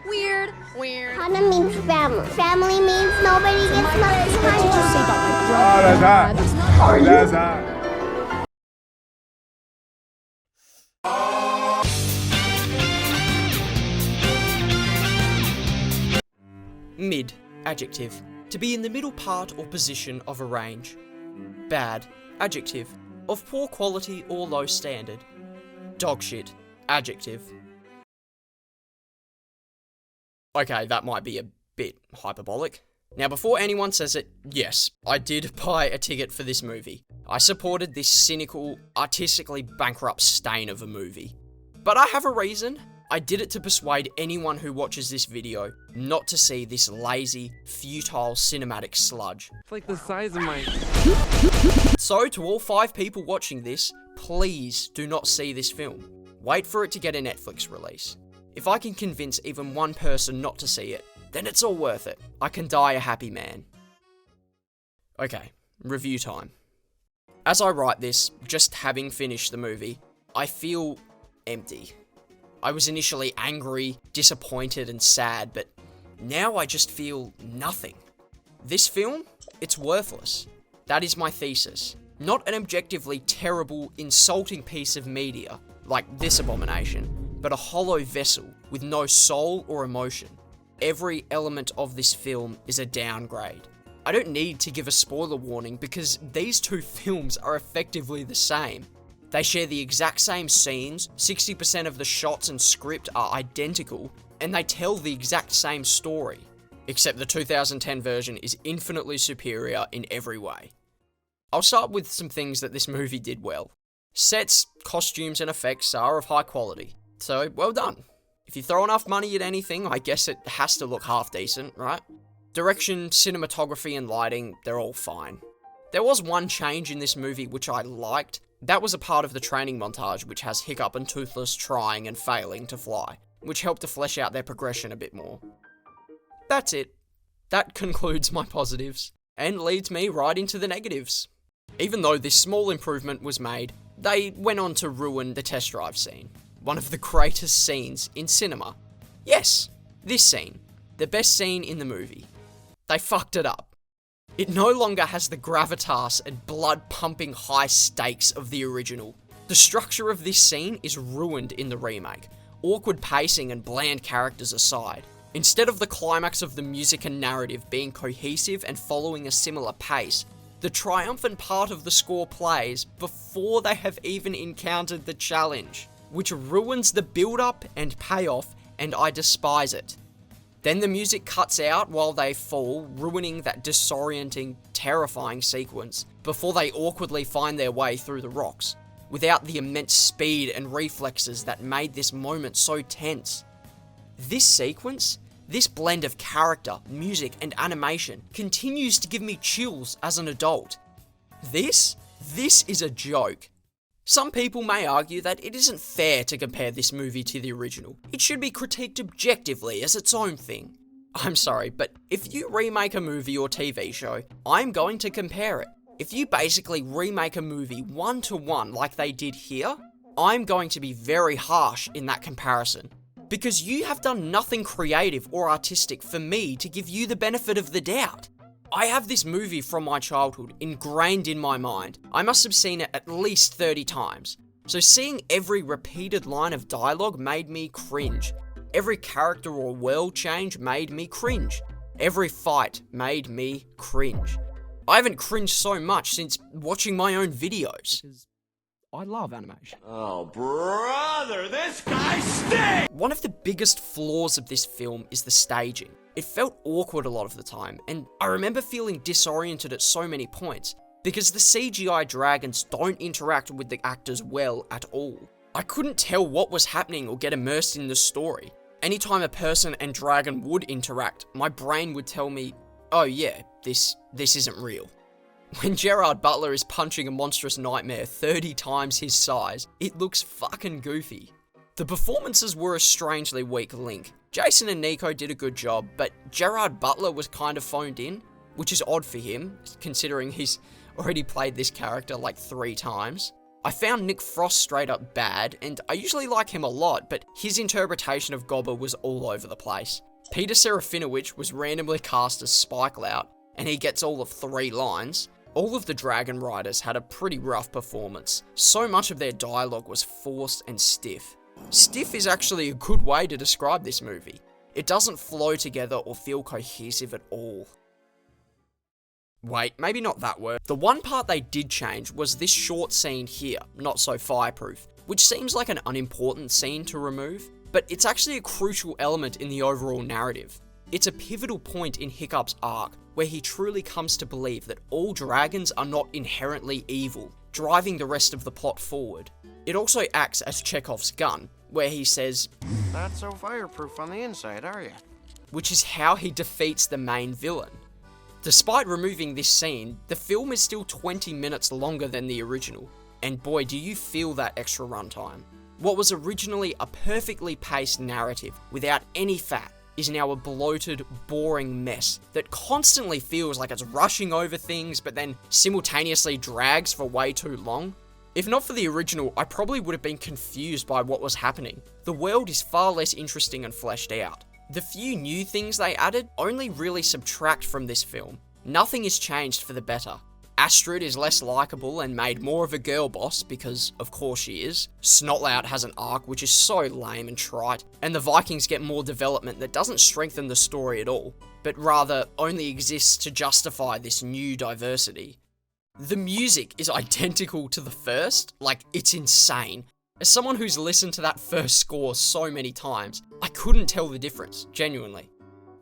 Weird. Weird. Hana means family. Family means nobody gets left behind. That's that. Mid, adjective, to be in the middle part or position of a range. Bad, adjective, of poor quality or low standard. Dogshit, adjective. Okay, that might be a bit hyperbolic. Now, before anyone says it, yes, I did buy a ticket for this movie. I supported this cynical, artistically bankrupt stain of a movie. But I have a reason. I did it to persuade anyone who watches this video not to see this lazy, futile cinematic sludge. It's like the size of my... So, to all 5 people watching this, please do not see this film. Wait for it to get a Netflix release. If I can convince even one person not to see it, then it's all worth it. I can die a happy man. Okay, review time. As I write this, just having finished the movie, I feel empty. I was initially angry, disappointed, and sad, but now I just feel nothing. This film, it's worthless. That is my thesis. Not an objectively terrible, insulting piece of media, like this abomination, but a hollow vessel with no soul or emotion. Every element of this film is a downgrade. I don't need to give a spoiler warning because these 2 films are effectively the same. They share the exact same scenes, 60% of the shots and script are identical, and they tell the exact same story. Except the 2010 version is infinitely superior in every way. I'll start with some things that this movie did well. Sets, costumes, and effects are of high quality, so well done. If you throw enough money at anything, I guess it has to look half decent, right? Direction, cinematography, and lighting, they're all fine. There was one change in this movie which I liked. That was a part of the training montage which has Hiccup and Toothless trying and failing to fly, which helped to flesh out their progression a bit more. That's it. That concludes my positives, and leads me right into the negatives. Even though this small improvement was made, they went on to ruin the test drive scene. One of the greatest scenes in cinema. Yes, this scene. The best scene in the movie. They fucked it up. It no longer has the gravitas and blood-pumping high stakes of the original. The structure of this scene is ruined in the remake. Awkward pacing and bland characters aside. Instead of the climax of the music and narrative being cohesive and following a similar pace, the triumphant part of the score plays before they have even encountered the challenge, which ruins the build-up and payoff, and I despise it. Then the music cuts out while they fall, ruining that disorienting, terrifying sequence, before they awkwardly find their way through the rocks, without the immense speed and reflexes that made this moment so tense. This sequence, this blend of character, music, and animation continues to give me chills as an adult. This is a joke. Some people may argue that it isn't fair to compare this movie to the original. It should be critiqued objectively as its own thing. I'm sorry, but if you remake a movie or TV show, I'm going to compare it. If you basically remake a movie 1-to-1 like they did here, I'm going to be very harsh in that comparison. Because you have done nothing creative or artistic for me to give you the benefit of the doubt. I have this movie from my childhood ingrained in my mind. I must have seen it at least 30 times. So seeing every repeated line of dialogue made me cringe. Every character or world change made me cringe. Every fight made me cringe. I haven't cringed so much since watching my own videos. Because I love animation. Oh, brother, this guy stinks! One of the biggest flaws of this film is the staging. It felt awkward a lot of the time, and I remember feeling disoriented at so many points, because the CGI dragons don't interact with the actors well at all. I couldn't tell what was happening or get immersed in the story. Anytime a person and dragon would interact, my brain would tell me, oh yeah, this isn't real. When Gerard Butler is punching a monstrous nightmare 30 times his size, it looks fucking goofy. The performances were a strangely weak link. Jason and Nico did a good job, but Gerard Butler was kind of phoned in, which is odd for him, considering he's already played this character like 3 times. I found Nick Frost straight up bad, and I usually like him a lot, but his interpretation of Gobber was all over the place. Peter Serafinowicz was randomly cast as Spike Lout, and he gets all of 3 lines. All of the Dragon Riders had a pretty rough performance. So much of their dialogue was forced and stiff. Stiff is actually a good way to describe this movie. It doesn't flow together or feel cohesive at all. Wait, maybe not that word. The one part they did change was this short scene here, Not So Fireproof, which seems like an unimportant scene to remove, but it's actually a crucial element in the overall narrative. It's a pivotal point in Hiccup's arc, where he truly comes to believe that all dragons are not inherently evil, driving the rest of the plot forward. It also acts as Chekhov's gun, where he says, "Not so fireproof on the inside, are you?" which is how he defeats the main villain. Despite removing this scene, the film is still 20 minutes longer than the original, and boy do you feel that extra runtime. What was originally a perfectly paced narrative without any fat is now a bloated, boring mess that constantly feels like it's rushing over things but then simultaneously drags for way too long. If not for the original, I probably would have been confused by what was happening. The world is far less interesting and fleshed out. The few new things they added only really subtract from this film. Nothing is changed for the better. Astrid is less likeable and made more of a girl boss, because of course she is. Snotlout has an arc which is so lame and trite, and the Vikings get more development that doesn't strengthen the story at all, but rather only exists to justify this new diversity. The music is identical to the first, like it's insane. As someone who's listened to that first score so many times, I couldn't tell the difference, genuinely.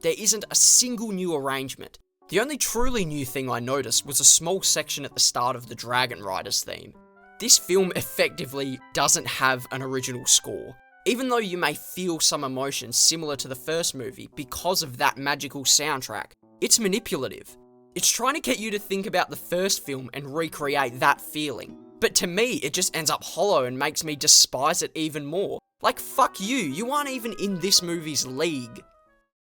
There isn't a single new arrangement. The only truly new thing I noticed was a small section at the start of the Dragon Riders theme. This film effectively doesn't have an original score, even though you may feel some emotion similar to the first movie because of that magical soundtrack. It's manipulative. It's trying to get you to think about the first film and recreate that feeling. But to me, it just ends up hollow and makes me despise it even more. Like, fuck you, you aren't even in this movie's league.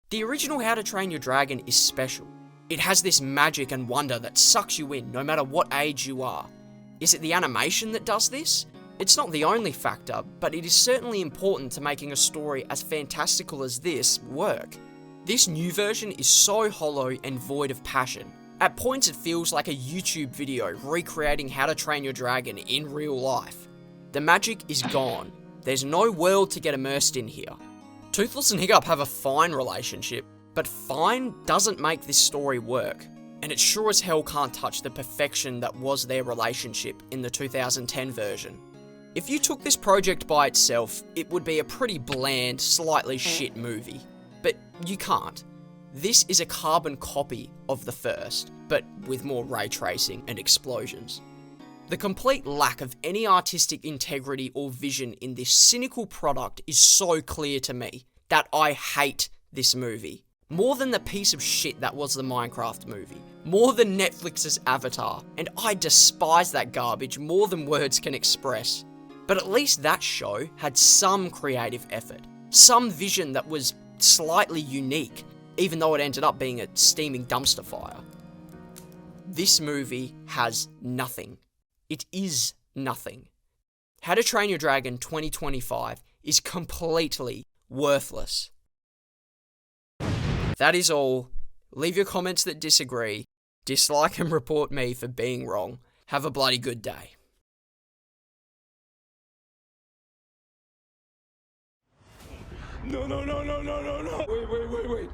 The original How to Train Your Dragon is special. It has this magic and wonder that sucks you in no matter what age you are. Is it the animation that does this? It's not the only factor, but it is certainly important to making a story as fantastical as this work. This new version is so hollow and void of passion. At points it feels like a YouTube video recreating How to Train Your Dragon in real life. The magic is gone. There's no world to get immersed in here. Toothless and Hiccup have a fine relationship, but fine doesn't make this story work, and it sure as hell can't touch the perfection that was their relationship in the 2010 version. If you took this project by itself, it would be a pretty bland, slightly shit movie, but you can't. This is a carbon copy of the first, but with more ray tracing and explosions. The complete lack of any artistic integrity or vision in this cynical product is so clear to me that I hate this movie. More than the piece of shit that was the Minecraft movie. More than Netflix's Avatar. And I despise that garbage more than words can express. But at least that show had some creative effort. Some vision that was slightly unique, even though it ended up being a steaming dumpster fire. This movie has nothing. It is nothing. How to Train Your Dragon 2025 is completely worthless. That is all. Leave your comments that disagree. Dislike and report me for being wrong. Have a bloody good day. No. Wait. Wait.